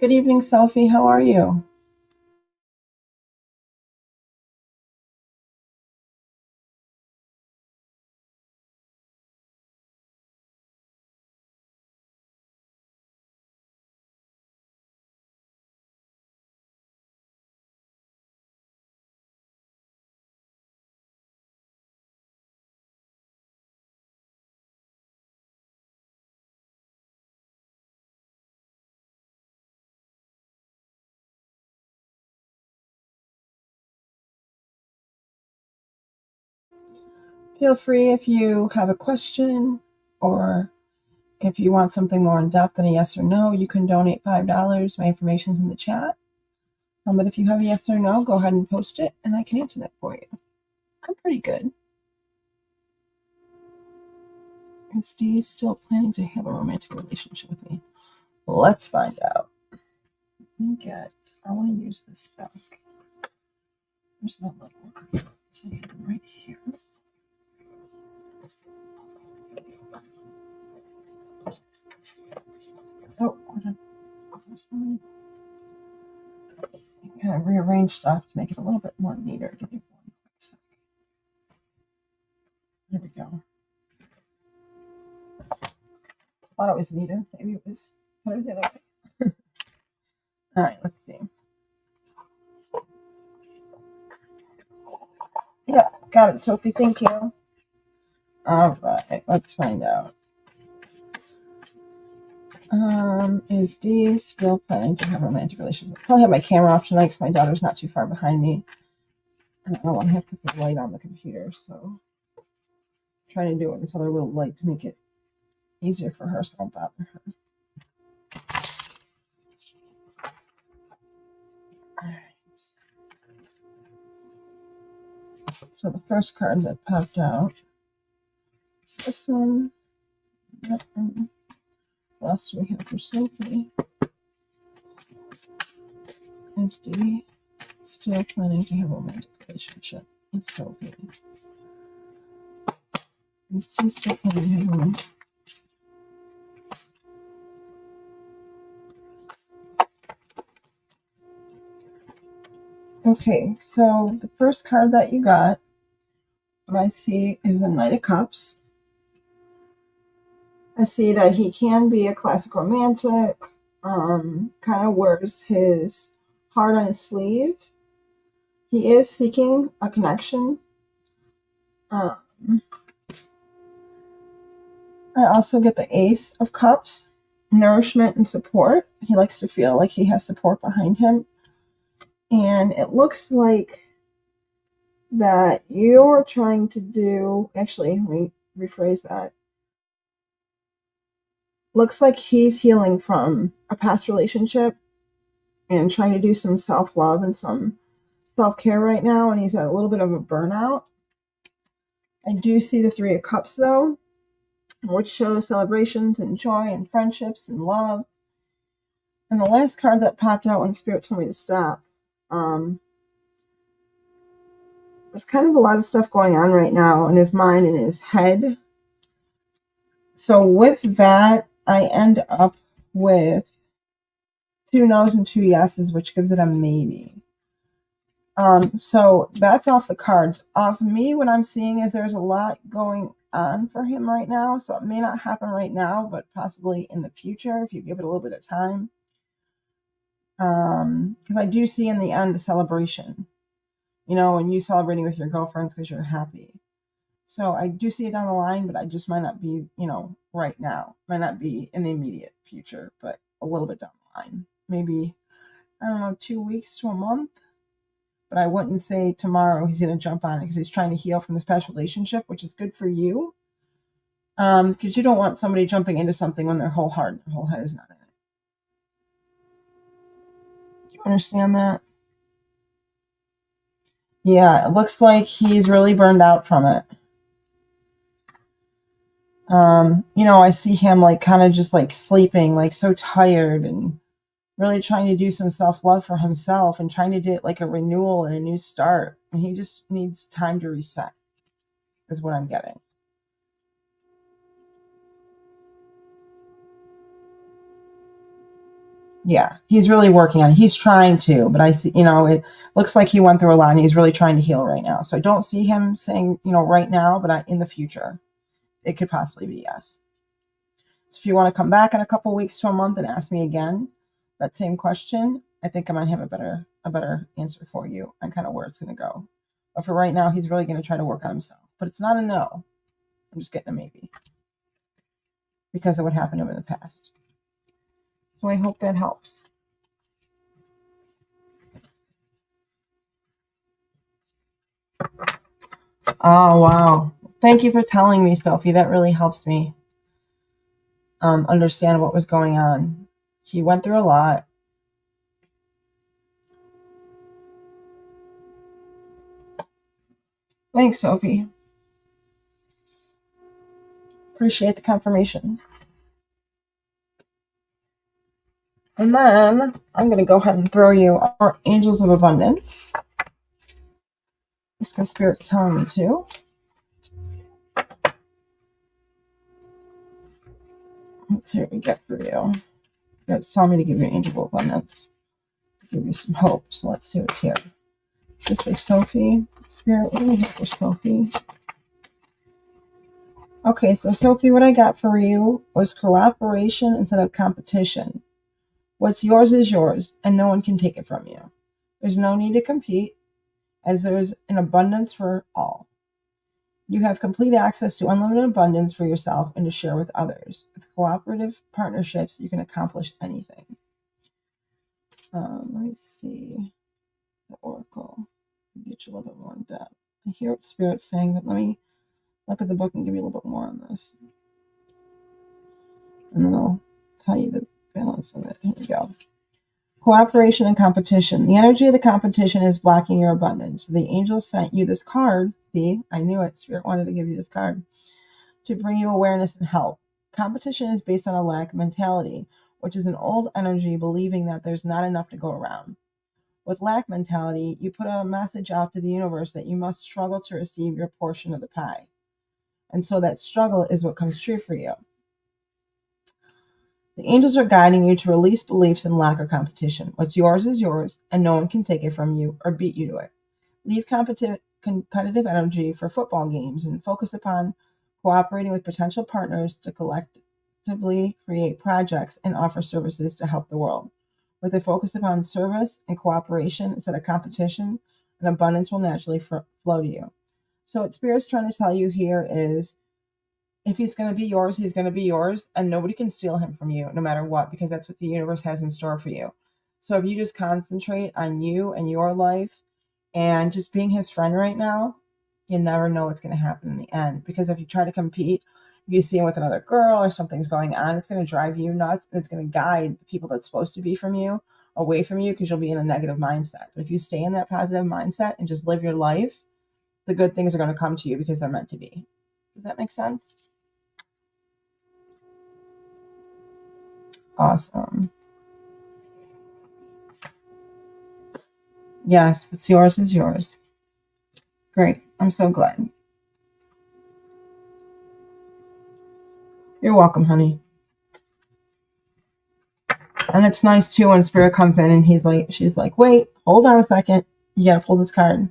Good evening, Sophie. How are you? Feel free if you have a question or if you want something more in depth than a yes or no, you can donate $5. My information's in the chat. But if you have a yes or no, go ahead and post it and I can answer that for you. I'm pretty good. Is Dee still planning to have a romantic relationship with me? Let's find out. I want to use this back. There's that little worker. So I have them right here. Oh, hold on. Kind of rearrange stuff to make it a little bit more neater. Give me one quick sec. There we go. Thought it was neater. Maybe it was better the other way. All right, let's see. Yeah, got it, Sophie. Thank you. All right, let's find out. Is Dee still planning to have a romantic relationship? I'll probably have my camera off tonight because my daughter's not too far behind me. And I don't want to have to put the light on the computer, so I'm trying to do it with this other little light to make it easier for her so I don't bother her. All right. So the first card that popped out is this one. Yep. What else do we have for Sophie? Is Dee still planning to have a romantic relationship with Sophie? Is Dee still planning to have a romantic? Okay, so the first card that you got, what I see is the Knight of Cups. I see that he can be a classic romantic, kind of wears his heart on his sleeve. He is seeking a connection. I also get the Ace of Cups, nourishment and support. He likes to feel like he has support behind him. And it looks like that you're trying to do, actually, let me rephrase that. Looks like he's healing from a past relationship and trying to do some self-love and some self-care right now, and he's at a little bit of a burnout. I do see the Three of Cups, though, which shows celebrations and joy and friendships and love. And the last card that popped out when Spirit told me to stop, there's kind of a lot of stuff going on right now in his mind and his head. So with that, I end up with 2 no's and 2 yeses, which gives it a maybe. So that's off the cards. Off me, what I'm seeing is there's a lot going on for him right now. So it may not happen right now, but possibly in the future if you give it a little bit of time. Because I do see in the end a celebration, and you celebrating with your girlfriends because you're happy. So I do see it down the line, but I just might not be, right now. Might not be in the immediate future, but a little bit down the line. Maybe, I don't know, 2 weeks to a month. But I wouldn't say tomorrow he's going to jump on it because he's trying to heal from this past relationship, which is good for you. Because you don't want somebody jumping into something when their whole heart and their whole head is not in it. Do you understand that? Yeah, it looks like he's really burned out from it. I see him like kind of just like sleeping, like so tired and really trying to do some self-love for himself and trying to do like a renewal and a new start. And he just needs time to reset, is what I'm getting. Yeah, he's really working on it. He's trying to, but I see, it looks like he went through a lot and he's really trying to heal right now. So I don't see him saying, right now, but in the future, it could possibly be yes. So if you want to come back in a couple weeks to a month and ask me again that same question, I think I might have a better answer for you on kind of where it's going to go. But for right now, he's really going to try to work on himself. But it's not a no. I'm just getting a maybe because of what happened to him in the past. So I hope that helps. Oh, wow. Thank you for telling me, Sophie. That really helps me understand what was going on. He went through a lot. Thanks, Sophie. Appreciate the confirmation. And then I'm going to go ahead and throw you our Angels of Abundance. Just because Spirit's telling me to. Let's see what we get for you. Spirit's telling me to give you an Angel of Abundance. To give you some hope. So let's see what's here. Is this for Sophie? Spirit, what do we have for Sophie? Okay, so Sophie, what I got for you was cooperation instead of competition. What's yours is yours, and no one can take it from you. There's no need to compete, as there's an abundance for all. You have complete access to unlimited abundance for yourself and to share with others. With cooperative partnerships, you can accomplish anything. Let me see the Oracle. Get you a little bit more in depth. I hear what Spirit's saying, but let me look at the book and give you a little bit more on this. And then I'll tell you the balance of it. Here we go. Cooperation and competition. The energy of the competition is blocking your abundance. The angels sent you this card. See, I knew it. Spirit wanted to give you this card to bring you awareness and help. Competition is based on a lack mentality, which is an old energy believing that there's not enough to go around. With lack mentality, you put a message out to the universe that you must struggle to receive your portion of the pie. And so that struggle is what comes true for you. The angels are guiding you to release beliefs in lack or competition. What's yours is yours, and no one can take it from you or beat you to it. Leave competitive energy for football games and focus upon cooperating with potential partners to collectively create projects and offer services to help the world. With a focus upon service and cooperation instead of competition, an abundance will naturally flow to you. So what Spirit's trying to tell you here is, if he's going to be yours, he's going to be yours, and nobody can steal him from you no matter what, because that's what the universe has in store for you. So if you just concentrate on you and your life and just being his friend right now, you never know what's going to happen in the end. Because if you try to compete, if you see him with another girl or something's going on, it's going to drive you nuts, and it's going to guide the people that's supposed to be from you away from you, because you'll be in a negative mindset. But if you stay in that positive mindset and just live your life, the good things are going to come to you because they're meant to be. Does that make sense? Awesome. Yes, what's yours is yours. Great. I'm so glad. You're welcome, honey. And it's nice too when Spirit comes in and she's like, wait, hold on a second. You gotta pull this card.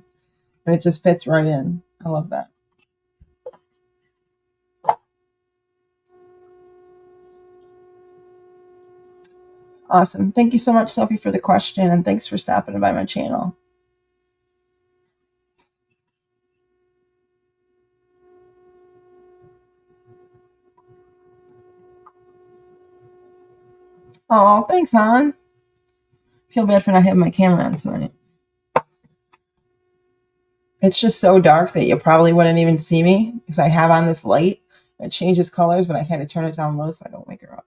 And it just fits right in. I love that. Awesome. Thank you so much, Sophie, for the question, and thanks for stopping by my channel. Oh, thanks, hon. Feel bad for not having my camera on tonight. It's just so dark that you probably wouldn't even see me, because I have on this light. It changes colors, but I had to turn it down low so I don't wake her up.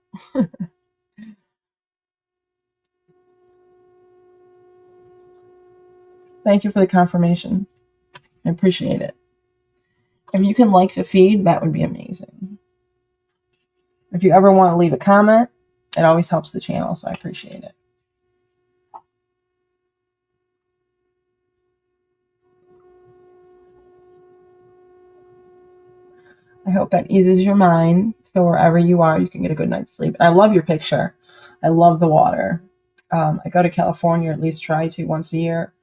Thank you for the confirmation. I appreciate it. If you can like the feed, that would be amazing. If you ever want to leave a comment, it always helps the channel, so I appreciate it. I hope that eases your mind, so wherever you are, you can get a good night's sleep. I love your picture. I love the water. I go to California, or at least try to once a year,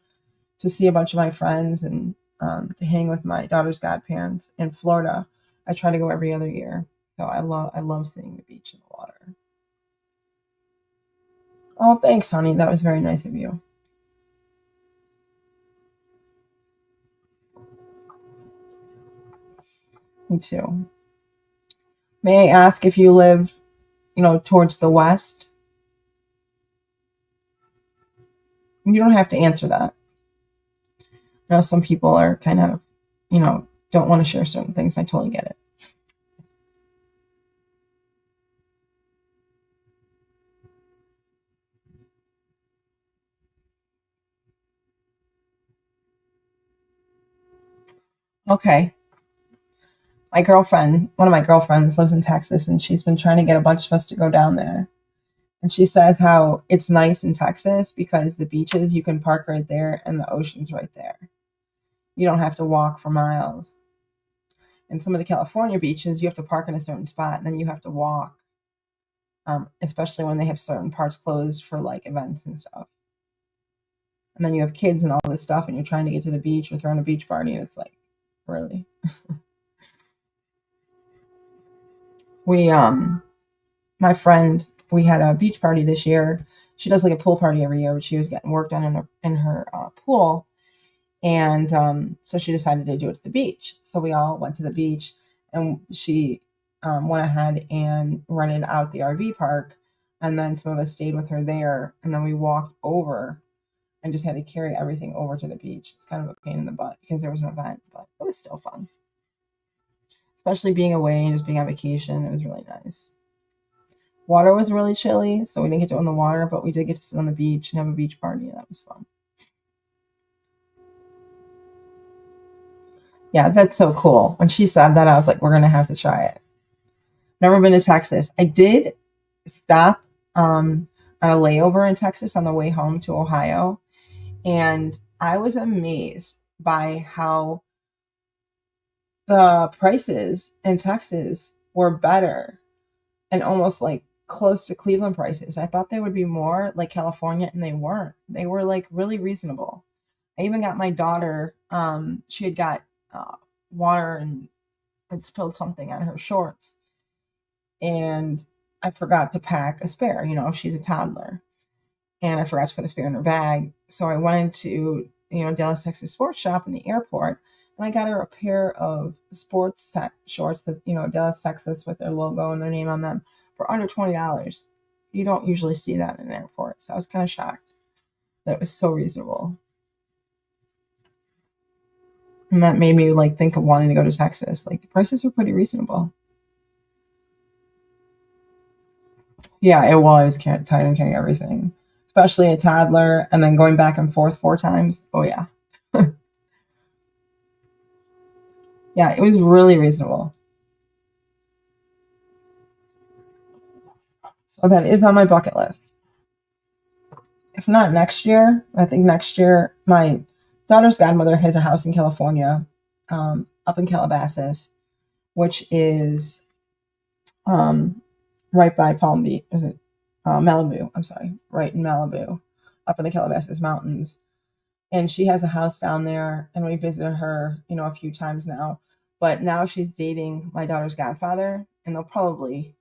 to see a bunch of my friends and to hang with my daughter's godparents. In Florida, I try to go every other year. So I love seeing the beach and the water. Oh, thanks, honey. That was very nice of you. Me too. May I ask if you live, towards the west? You don't have to answer that. I know some people are kind of, don't want to share certain things. And I totally get it. Okay. One of my girlfriends lives in Texas, and she's been trying to get a bunch of us to go down there. And she says how it's nice in Texas because the beaches, you can park right there and the ocean's right there. You don't have to walk for miles. And some of the California beaches, you have to park in a certain spot and then you have to walk, especially when they have certain parts closed for like events and stuff. And then you have kids and all this stuff, and you're trying to get to the beach or throwing a beach party, and it's like, really? We, my friend, we had a beach party this year. She does like a pool party every year, but she was getting work done in her pool, and so she decided to do it at the beach. So we all went to the beach, and she went ahead and rented out the RV park, and then some of us stayed with her there, and then we walked over and just had to carry everything over to the beach. It's kind of a pain in the butt because there was an event, but it was still fun, especially being away and just being on vacation. It was really nice. Water was really chilly, so we didn't get to go in the water, but we did get to sit on the beach and have a beach party, and that was fun. Yeah, that's so cool. When she said that, I was like, we're gonna have to try it. Never been to Texas. I did stop on a layover in Texas on the way home to Ohio, and I was amazed by how the prices in Texas were better and almost like close to Cleveland prices. I thought they would be more like California, and they weren't. They were like really reasonable. I even got my daughter, she had got water and had spilled something on her shorts. And I forgot to pack a spare. She's a toddler. And I forgot to put a spare in her bag. So I went into, Dallas, Texas sports shop in the airport, and I got her a pair of sports shorts that, Dallas, Texas with their logo and their name on them for under $20. You don't usually see that in an airport. So I was kind of shocked that it was so reasonable. And that made me like think of wanting to go to Texas. Like the prices were pretty reasonable. Yeah, it was time carrying everything, especially a toddler, and then going back and forth 4 times. Oh yeah, yeah, it was really reasonable. So that is on my bucket list. If not next year, I think next year my daughter's godmother has a house in California, up in Calabasas, which is um, right by Palm Beach. Is it Malibu? I'm sorry, right in Malibu, up in the Calabasas Mountains. And she has a house down there, and we visited her, a few times now. But now she's dating my daughter's godfather, and they'll probably,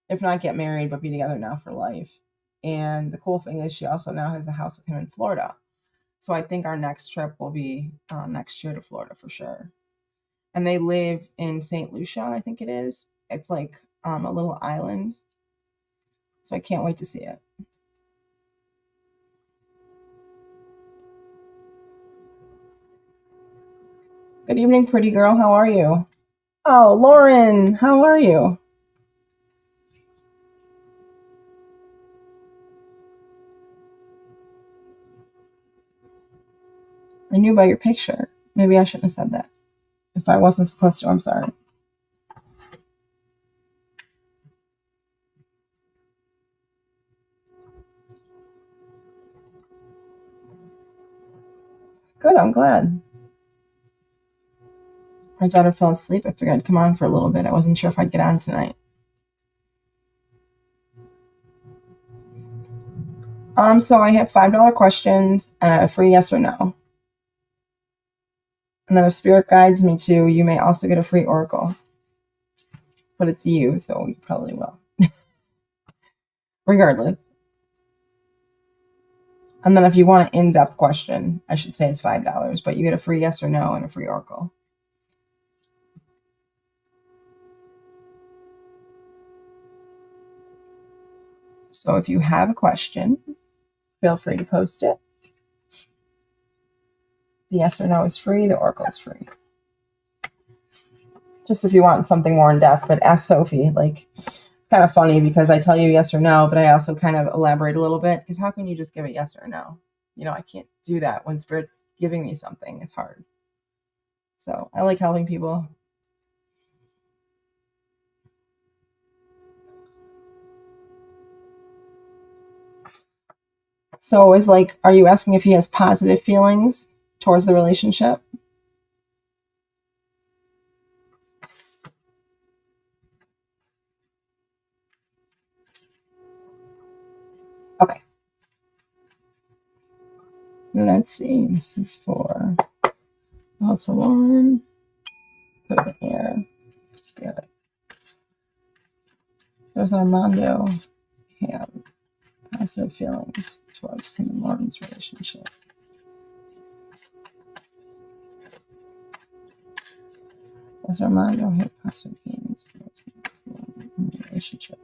if not get married, but be together now for life. And the cool thing is, she also now has a house with him in Florida. So I think our next trip will be next year to Florida for sure. And they live in St. Lucia, I think it is. It's like a little island. So I can't wait to see it. Good evening, pretty girl. How are you? Oh, Lauren, how are you? I knew by your picture. Maybe I shouldn't have said that. If I wasn't supposed to, I'm sorry. Good, I'm glad. My daughter fell asleep. I figured I'd come on for a little bit. I wasn't sure if I'd get on tonight. So I have $5 questions and a free yes or no. And then if spirit guides me to, you may also get a free oracle. But it's you, so you probably will. Regardless. And then if you want an in-depth question, I should say it's $5, but you get a free yes or no and a free oracle. So if you have a question, feel free to post it. The yes or no is free, the oracle is free. Just if you want something more in depth, but ask Sophie. Like, it's kind of funny because I tell you yes or no, but I also kind of elaborate a little bit, because how can you just give it yes or no? You know, I can't do that when Spirit's giving me something. It's hard. So I like helping people. So it's like, are you asking if he has positive feelings towards the relationship? Okay. Let's see. This is for Lauren, for the air, Spirit. There's Armando. Have positive feelings towards him and Lauren's relationship. Does Armando have positive feelings towards him and Lauren's relationship?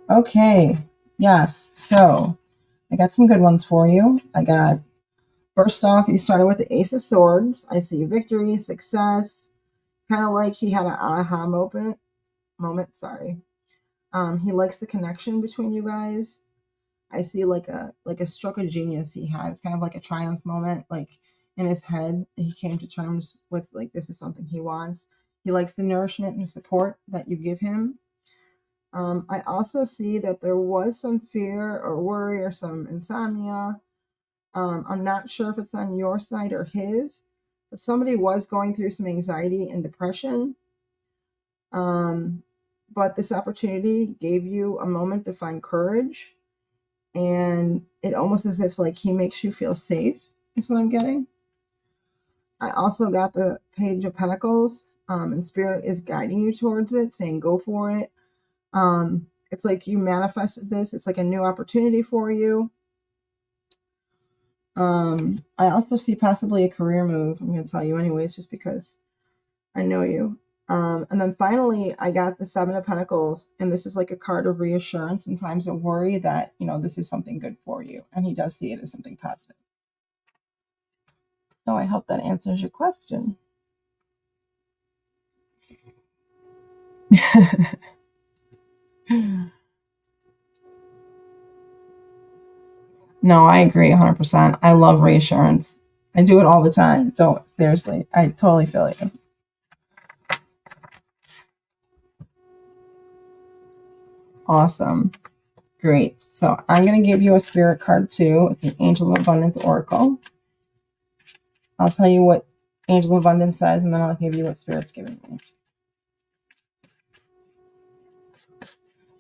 Okay, yes. So I got some good ones for you. I got, first off, you started with the Ace of Swords. I see victory, success, kind of like he had an aha moment. Sorry. He likes the connection between you guys. I see like a stroke of genius he has, kind of like a triumph moment, like in his head. He came to terms with, like, this is something he wants. He likes the nourishment and support that you give him. I also see that there was some fear or worry or some insomnia. I'm not sure if it's on your side or his, but somebody was going through some anxiety and depression. But this opportunity gave you a moment to find courage, and it almost as if like he makes you feel safe, is what I'm getting. I also got the Page of Pentacles, and Spirit is guiding you towards it, saying go for it. It's like you manifested this. It's like a new opportunity for you. I also see possibly a career move. I'm going to tell you anyways, just because I know you. And then finally, I got the Seven of Pentacles, and this is like a card of reassurance in times of worry that, you know, this is something good for you. And he does see it as something positive. So I hope that answers your question. No, I agree 100%. I love reassurance. I do it all the time. Don't, seriously, I totally feel you. Awesome. Great. So I'm going to give you a spirit card too. It's an Angel of Abundance Oracle. I'll tell you what Angel of Abundance says, and then I'll give you what Spirit's giving me.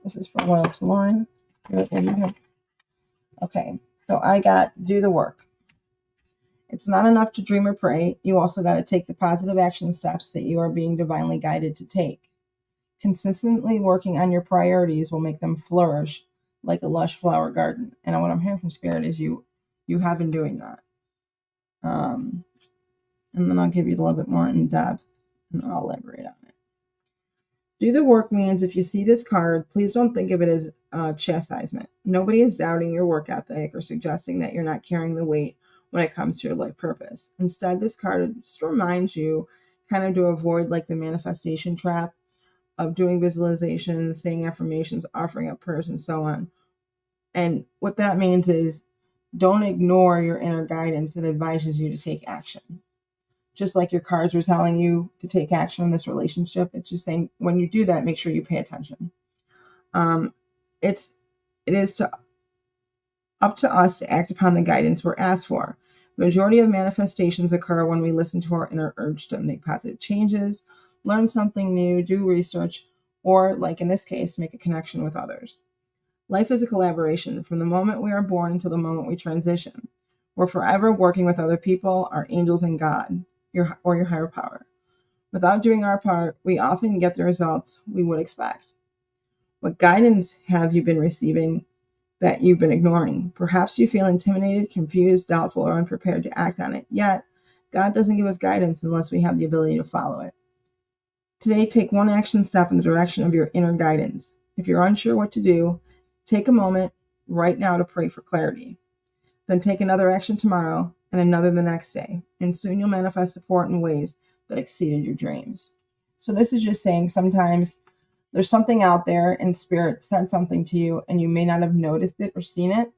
This is for Loyal to Lauren. What do you have? Okay. So I got do the work. It's not enough to dream or pray. You also got to take the positive action steps that you are being divinely guided to take. Consistently working on your priorities will make them flourish like a lush flower garden. And what I'm hearing from Spirit is you have been doing that. And then I'll give you a little bit more in depth, and I'll elaborate on it. Do the work means if you see this card, please don't think of it as chastisement. Nobody is doubting your work ethic or suggesting that you're not carrying the weight when it comes to your life purpose. Instead, this card just reminds you kind of to avoid like the manifestation trap of doing visualizations, saying affirmations, offering up prayers, and so on. And what that means is don't ignore your inner guidance that advises you to take action. Just like your cards were telling you to take action in this relationship, it's just saying when you do that, make sure you pay attention. it is up to us to act upon the guidance we're asked for. The majority of manifestations occur when we listen to our inner urge to make positive changes, learn something new, do research, or, like in this case, make a connection with others. Life is a collaboration from the moment we are born until the moment we transition. We're forever working with other people, our angels, and God, your higher power. Without doing our part, we often get the results we would expect. What guidance have you been receiving that you've been ignoring? Perhaps you feel intimidated, confused, doubtful, or unprepared to act on it. Yet, God doesn't give us guidance unless we have the ability to follow it. Today, take one action step in the direction of your inner guidance. If you're unsure what to do, take a moment right now to pray for clarity. Then take another action tomorrow and another the next day. And soon you'll manifest support in ways that exceeded your dreams. So this is just saying sometimes there's something out there and spirit said something to you and you may not have noticed it or seen it.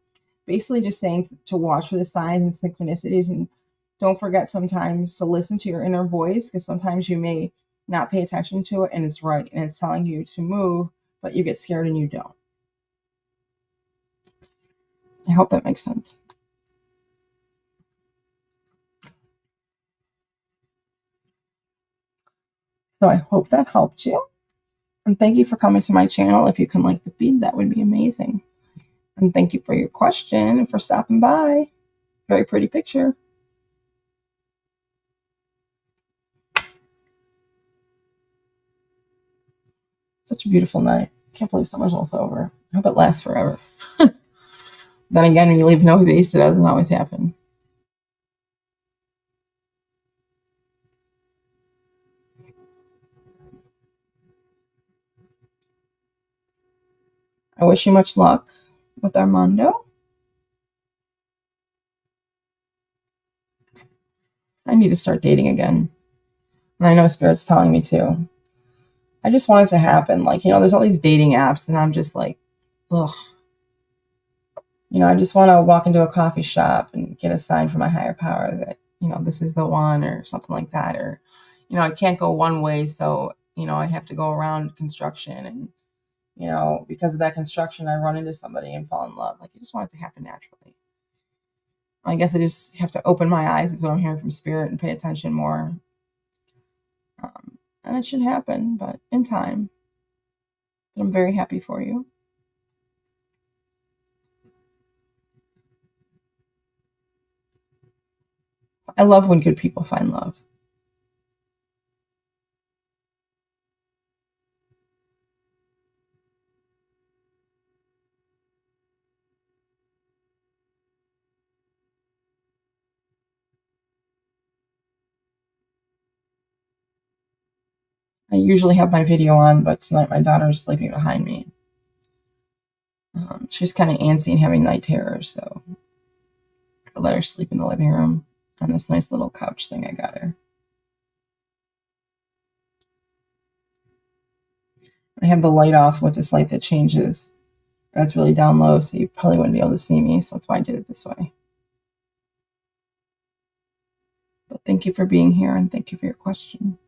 Basically just saying to watch for the signs and synchronicities, and don't forget sometimes to listen to your inner voice, because sometimes you may not pay attention to it and it's right and it's telling you to move, but you get scared and you don't. I hope that makes sense. So I hope that helped you. And thank you for coming to my channel. If you can like the feed, that would be amazing. And thank you for your question and for stopping by. Very pretty picture. Such a beautiful night. Can't believe summer's almost over. I hope it lasts forever. Then again, when you leave no base, it doesn't always happen. I wish you much luck with Armando. I need to start dating again. And I know Spirit's telling me to. I just want it to happen. Like, there's all these dating apps, and I'm just like, ugh. I just want to walk into a coffee shop and get a sign from my higher power that, this is the one or something like that. Or, I can't go one way. So, I have to go around construction and, because of that construction, I run into somebody and fall in love. Like, I just want it to happen naturally. I guess I just have to open my eyes, is what I'm hearing from Spirit, and pay attention more. And it should happen, but in time. But I'm very happy for you. I love when good people find love. I usually have my video on, but tonight my daughter's sleeping behind me. She's kind of antsy and having night terrors, so I let her sleep in the living room on this nice little couch thing I got her. I have the light off with this light that changes. That's really down low, so you probably wouldn't be able to see me, so that's why I did it this way. But thank you for being here, and thank you for your question.